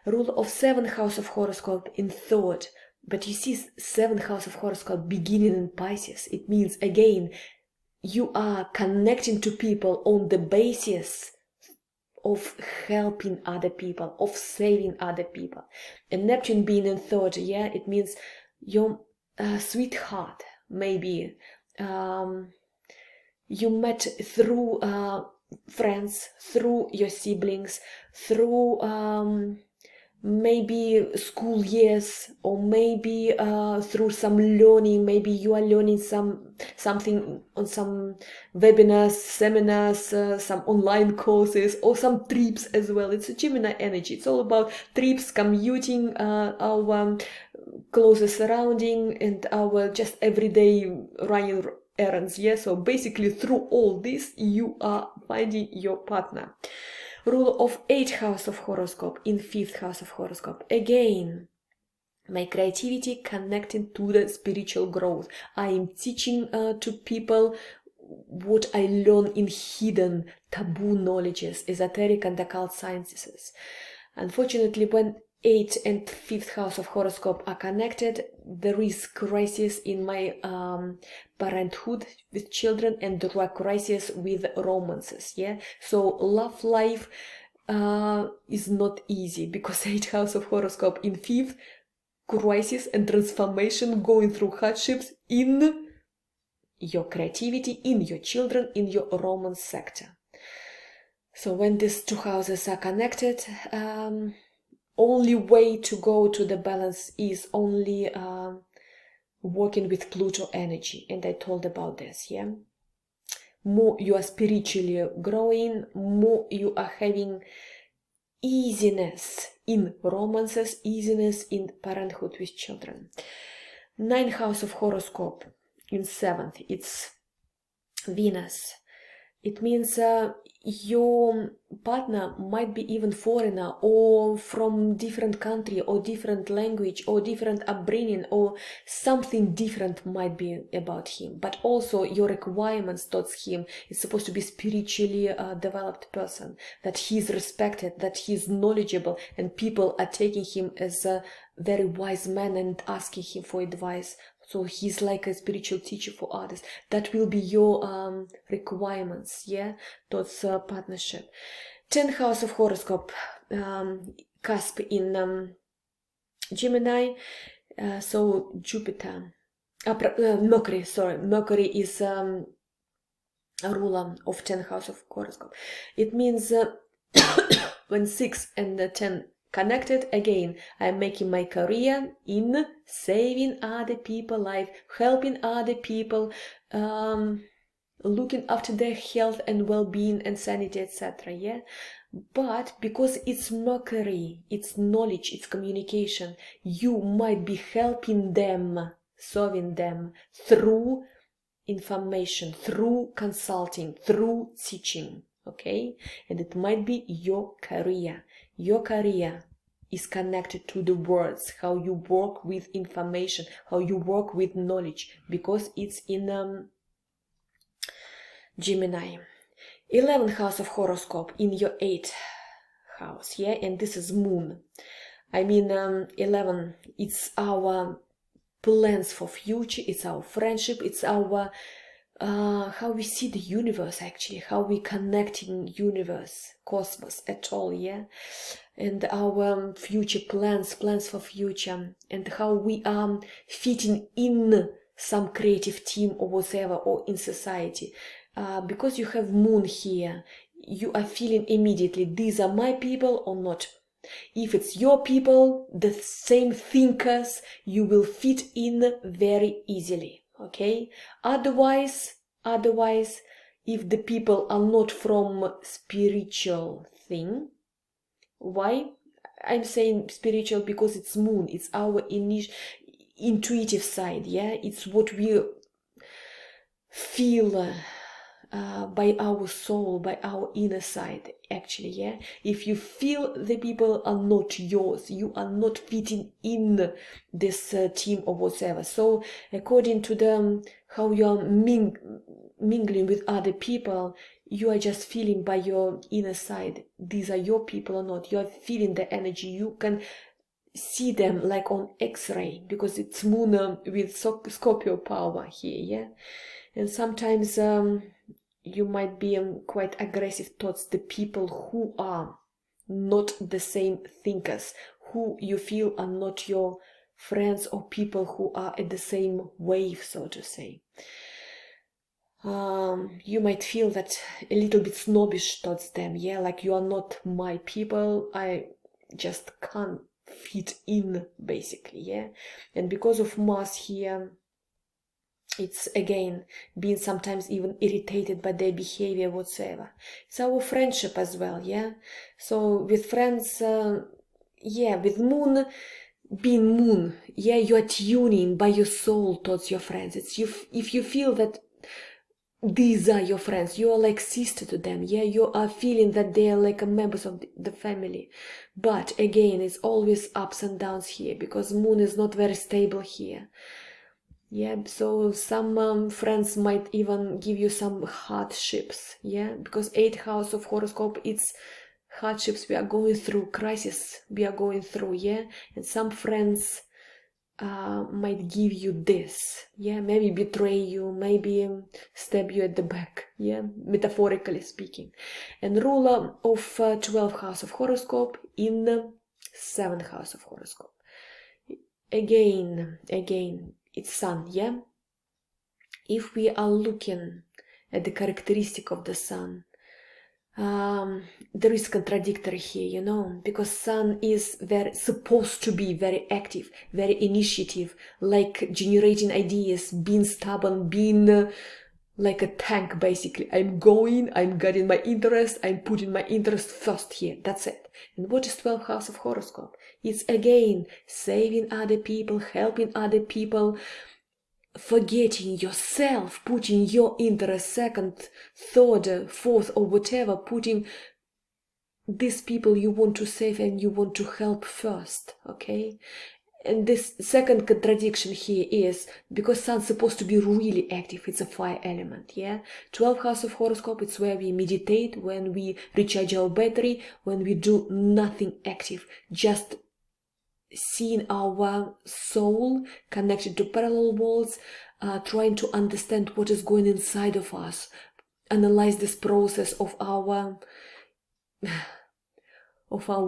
A: Rule of seventh house of horoscope in thought. But you see, seventh house of horoscope beginning in Pisces. It means, again, you are connecting to people on the basis of helping other people, of saving other people. And Neptune being in thought, yeah, it means your sweetheart, maybe you met through friends, through your siblings, through maybe school years, or maybe through some learning. Maybe you are learning something on some webinars, seminars, some online courses, or some trips as well. It's a Gemini energy. It's all about trips, commuting, our closest surrounding, and our just everyday running errands. Yeah, so basically through all this you are finding your partner. Rule of 8th house of horoscope in 5th house of horoscope. Again, my creativity connecting to the spiritual growth. I am teaching to people what I learn in hidden taboo knowledges, esoteric and occult sciences. Unfortunately, when 8th and 5th house of horoscope are connected, there is crisis in my parenthood with children, and there are crises with romances. Yeah, so love life is not easy, because 8th house of horoscope in 5th, crisis and transformation, going through hardships in your creativity, in your children, in your romance sector. So when these two houses are connected, only way to go to the balance is only working with Pluto energy, and I told about this. Yeah, more you are spiritually growing, more you are having easiness in romances, easiness in parenthood with children. 9th house of horoscope in 7th, it's Venus. It means your partner might be even foreigner, or from different country, or different language, or different upbringing, or something different might be about him. But also your requirements towards him is supposed to be spiritually developed person, that he's respected, that he's knowledgeable, and people are taking him as a very wise man and asking him for advice. So he's like a spiritual teacher for others. That will be your requirements, yeah, towards partnership. 10th house of horoscope, cusp in Gemini. So Jupiter, Mercury is a ruler of 10th house of horoscope. It means when 6 and 10 connected, again, I'm making my career in saving other people's life, helping other people, looking after their health and well-being and sanity, etc. Yeah, but because it's Mercury, it's knowledge, it's communication, you might be helping them, serving them through information, through consulting, through teaching. Okay, and it might be your career. Your career is connected to the words, how you work with information, how you work with knowledge, because it's in Gemini. 11th house of horoscope in your 8th house, yeah, and this is Moon. I mean, 11, it's our plans for future, it's our friendship, it's our how we see the universe, actually, how we connecting universe, cosmos at all, yeah, and our future plans for future, and how we are fitting in some creative team or whatever, or in society. Because you have Moon here, you are feeling immediately, these are my people or not. If it's your people, the same thinkers, you will fit in very easily. Okay, otherwise, if the people are not from spiritual thing, why I'm saying spiritual? Because it's Moon, it's our intuitive side, yeah, it's what we feel by our soul, by our inner side, actually, yeah. If you feel the people are not yours, you are not fitting in this team or whatever. So according to the how you are mingling with other people, you are just feeling by your inner side, these are your people or not. You are feeling the energy. You can see them like on X-ray, because it's Moon with Scorpio power here, yeah. And sometimes you might be quite aggressive towards the people who are not the same thinkers, who you feel are not your friends or people who are at the same wave, so to say. You might feel that a little bit snobbish towards them, yeah, like you are not my people, I just can't fit in, basically, yeah. And because of Mars here, it's again being sometimes even irritated by their behavior whatsoever. It's our friendship as well, yeah. So with friends, yeah, with Moon being Moon, yeah, you are tuning by your soul towards your friends. It's you, if you feel that these are your friends, you are like sister to them, yeah, you are feeling that they are like members of the family. But again, it's always ups and downs here, because Moon is not very stable here. Yeah, so some friends might even give you some hardships, yeah, because 8th house of horoscope, it's hardships we are going through, crisis we are going through, yeah. And some friends might give you this, yeah, maybe betray you, maybe stab you at the back, yeah, metaphorically speaking. And ruler of 12th house of horoscope in 7th house of horoscope, again it's Sun, yeah. If we are looking at the characteristic of the Sun, there is contradictory here, you know, because Sun is supposed to be very active, very initiative, like generating ideas, being stubborn, being like a tank, basically. I'm getting my interest, I'm putting my interest first here, that's it. And what is 12th house of horoscope? It's again saving other people, helping other people, forgetting yourself, putting your interest second, third, fourth, or whatever, putting these people you want to save and you want to help first, okay? And this second contradiction here is, because Sun's supposed to be really active, it's a fire element, yeah? 12th house of horoscope, it's where we meditate, when we recharge our battery, when we do nothing active, just seeing our soul connected to parallel worlds, trying to understand what is going inside of us, analyze this process of our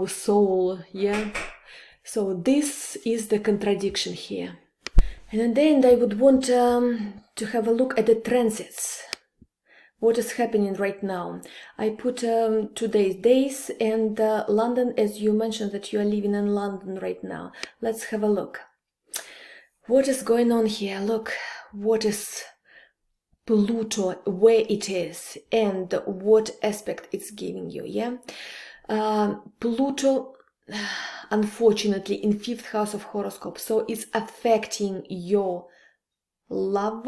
A: soul, yeah. So this is the contradiction here. And then I would want to have a look at the transits. What is happening right now? I put today's days and London, as you mentioned that you are living in London right now. Let's have a look. What is going on here? Look, what is Pluto, where it is, and what aspect it's giving you, yeah? Pluto, unfortunately, in 5th house of horoscope, so it's affecting your love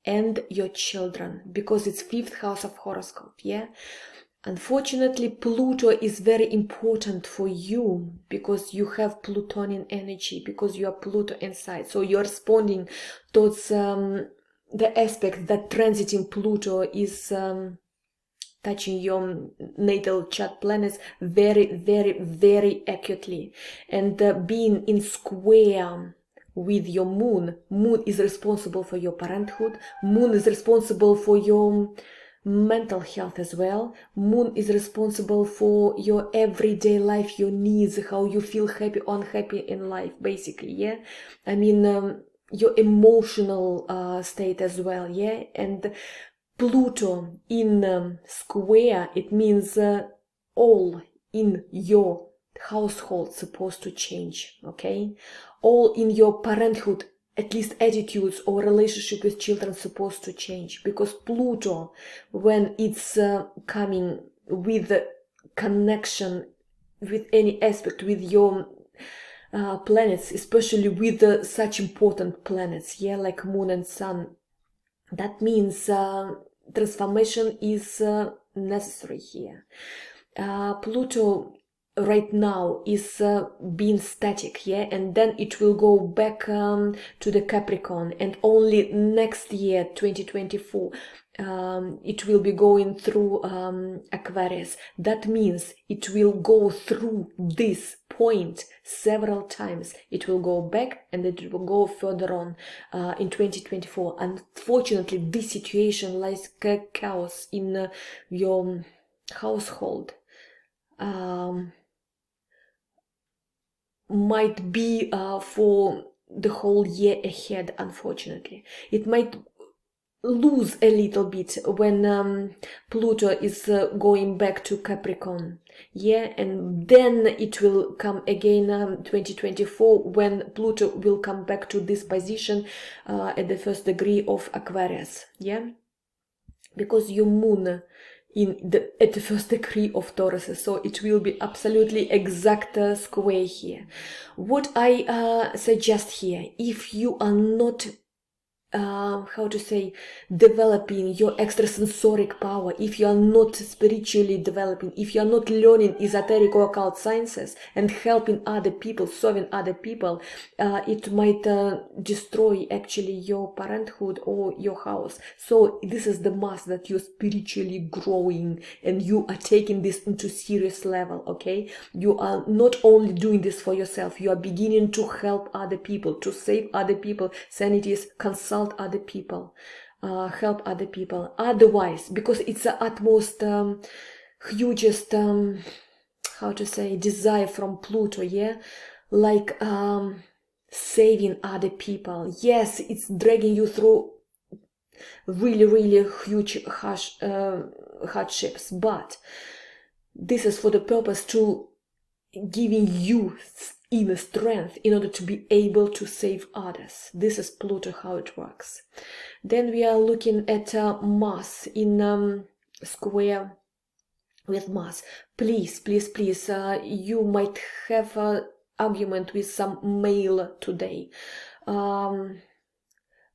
A: and your children, because it's 5th house of horoscope, yeah. Unfortunately, Pluto is very important for you, because you have Plutonian energy, because you are Pluto inside, so you're responding towards the aspect that transiting Pluto is touching your natal chart planets very, very, very accurately. And being in square with your moon, moon is responsible for your parenthood, moon is responsible for your mental health as well, moon is responsible for your everyday life, your needs, how you feel happy or unhappy in life, basically, yeah. I mean, your emotional state as well, yeah. And Pluto in square, it means all in your household supposed to change, okay? All in your parenthood, at least attitudes or relationship with children supposed to change, because Pluto, when it's coming with connection with any aspect with your planets, especially with such important planets, yeah, like Moon and Sun, that means transformation is necessary here. Pluto right now is being static, yeah, and then it will go back to the Capricorn, and only next year 2024 it will be going through Aquarius. That means it will go through this point several times. It will go back and it will go further on in 2024. Unfortunately, this situation like chaos in your household might be for the whole year ahead. Unfortunately, it might lose a little bit when Pluto is going back to Capricorn, yeah, and then it will come again 2024 when Pluto will come back to this position at the first degree of Aquarius, yeah, because your moon at the first degree of Taurus, so it will be absolutely exact square here. What I suggest here, if you are not developing your extrasensoric power, if you are not spiritually developing, if you are not learning esoteric or occult sciences and helping other people, serving other people, it might destroy actually your parenthood or your house. So this is the must, that you're spiritually growing and you are taking this into serious level, okay? You are not only doing this for yourself, you are beginning to help other people, to save other people, sanities, consult other people, help other people. Otherwise, because it's the utmost hugest desire from Pluto, yeah, like saving other people. Yes, it's dragging you through really huge hardships, but this is for the purpose to giving you inner strength in order to be able to save others. This is Pluto, how it works. Then we are looking at Mars in square with Mars. Please, you might have an argument with some male today.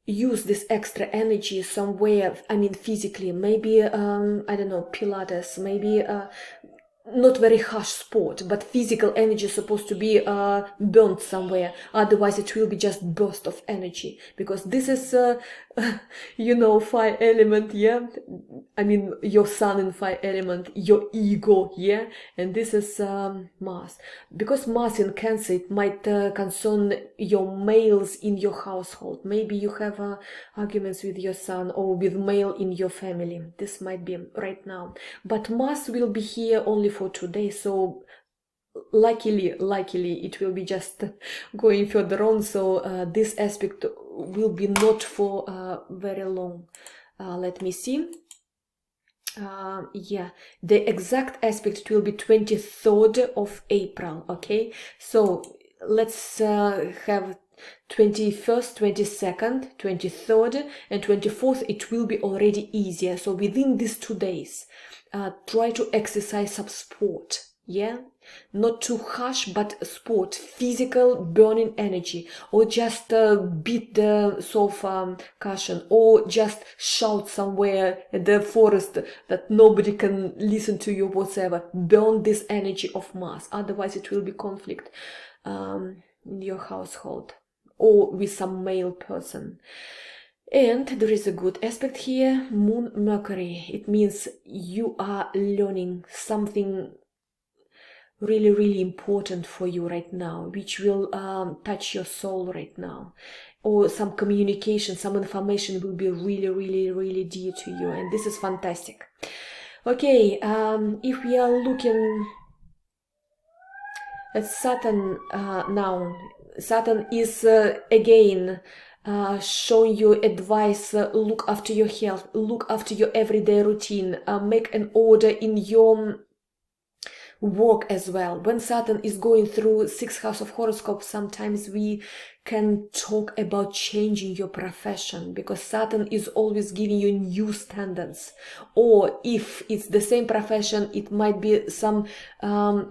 A: Use this extra energy somewhere, I mean physically, maybe, I don't know, Pilates, maybe not very harsh sport, but physical energy is supposed to be burnt somewhere. Otherwise it will be just burst of energy, because this is fire element, yeah, I mean your sun in fire element, your ego, yeah, and this is Mars. Because Mars in Cancer, it might concern your males in your household. Maybe you have arguments with your son or with male in your family. This might be right now, but Mars will be here only for today, so luckily it will be just going further on, so this aspect will be not for very long. Let me see. Yeah, the exact aspect will be 23rd of April, okay? So let's have 21st, 22nd, 23rd and 24th. It will be already easier. So within these 2 days, try to exercise some sport, yeah, not too harsh, but sport, physical burning energy, or just beat the sofa cushion, or just shout somewhere at the forest that nobody can listen to you whatsoever. Burn this energy of Mars, otherwise it will be conflict in your household or with some male person. And there is a good aspect here, Moon Mercury. It means you are learning something really important for you right now, which will touch your soul right now, or some communication, some information will be really dear to you, and this is fantastic. Okay, if we are looking at Saturn now, Saturn is again showing you advice. Look after your health, look after your everyday routine, make an order in your work as well. When Saturn is going through 6th house of horoscope, sometimes we can talk about changing your profession, because Saturn is always giving you new standards. Or if it's the same profession, it might be some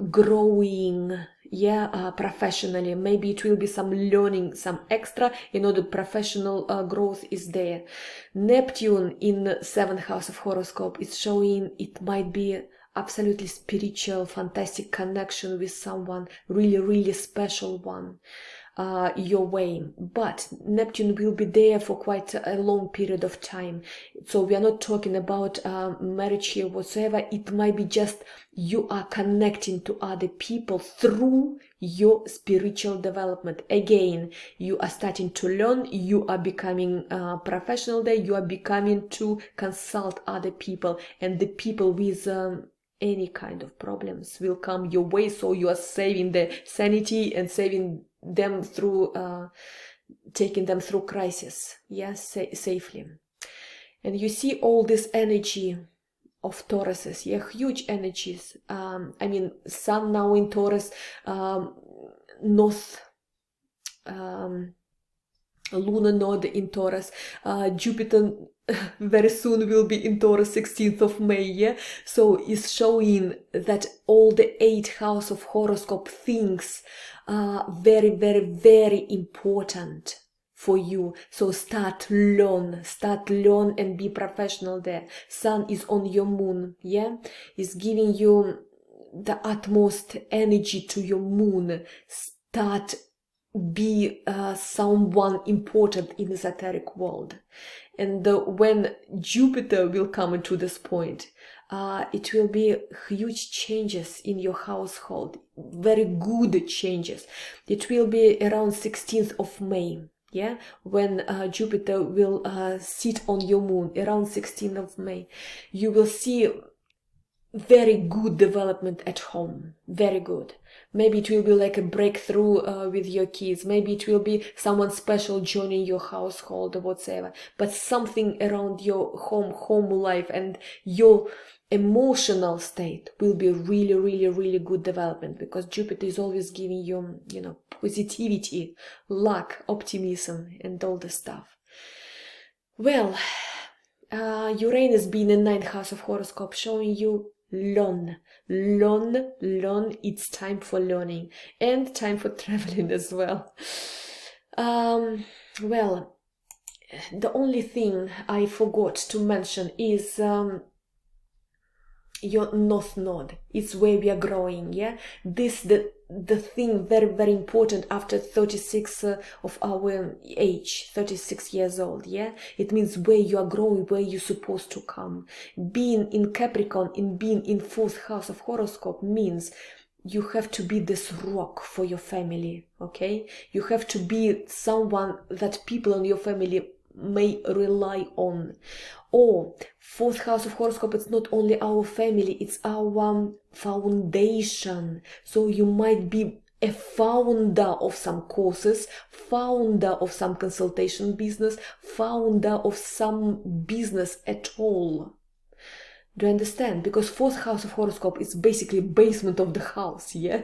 A: growing yeah, professionally. Maybe it will be some learning, some extra, professional growth is there. Neptune in 7th house of horoscope is showing it might be absolutely spiritual, fantastic connection with someone, really, really special one. Your way, but Neptune will be there for quite a long period of time. So we are not talking about marriage here whatsoever. It might be just you are connecting to other people through your spiritual development. Again, you are starting to learn, you are becoming professional there, you are becoming to consult other people, and the people with any kind of problems will come your way, so you are saving their sanity and saving them through taking them through crisis, yes, safely. And you see all this energy of Tauruses, yeah, huge energies. I mean, Sun now in Taurus, North lunar node in Taurus, Jupiter very soon will be in Taurus, 16th of May, yeah? So it's showing that all the 8th house of horoscope things are very, very, very important for you. So start learn and be professional there. Sun is on your moon, yeah? It's giving you the utmost energy to your moon. Start be someone important in the esoteric world. And when Jupiter will come into this point, it will be huge changes in your household, very good changes. It will be around 16th of May, yeah, when Jupiter will sit on your moon, around 16th of May. You will see very good development at home, very good. Maybe it will be like a breakthrough with your kids. Maybe it will be someone special joining your household or whatsoever. But something around your home life and your emotional state will be really, really, really good development, because Jupiter is always giving you, positivity, luck, optimism, and all the stuff. Well, Uranus being in 9th house of horoscope, showing you learn. It's time for learning and time for traveling as well. Well, the only thing I forgot to mention is your North Node. It's where we are growing, yeah? This the thing very, very important after 36 of our age, 36 years old, yeah? It means where you are growing, where you're supposed to come. Being in Capricorn, being in 4th house of horoscope means you have to be this rock for your family, okay? You have to be someone that people in your family may rely on. Or 4th house of horoscope, it's not only our family, it's our foundation. So you might be a founder of some courses, founder of some consultation business, founder of some business at all. Do you understand? Because 4th house of horoscope is basically basement of the house, yeah?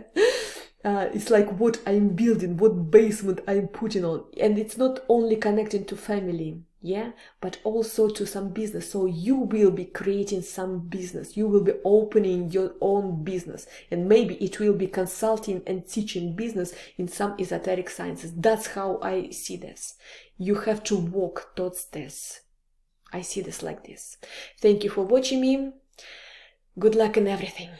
A: It's like what I'm building, what basement I'm putting on. And it's not only connecting to family, yeah, but also to some business. So you will be creating some business. You will be opening your own business. And maybe it will be consulting and teaching business in some esoteric sciences. That's how I see this. You have to walk towards this. I see this like this. Thank you for watching me. Good luck in everything.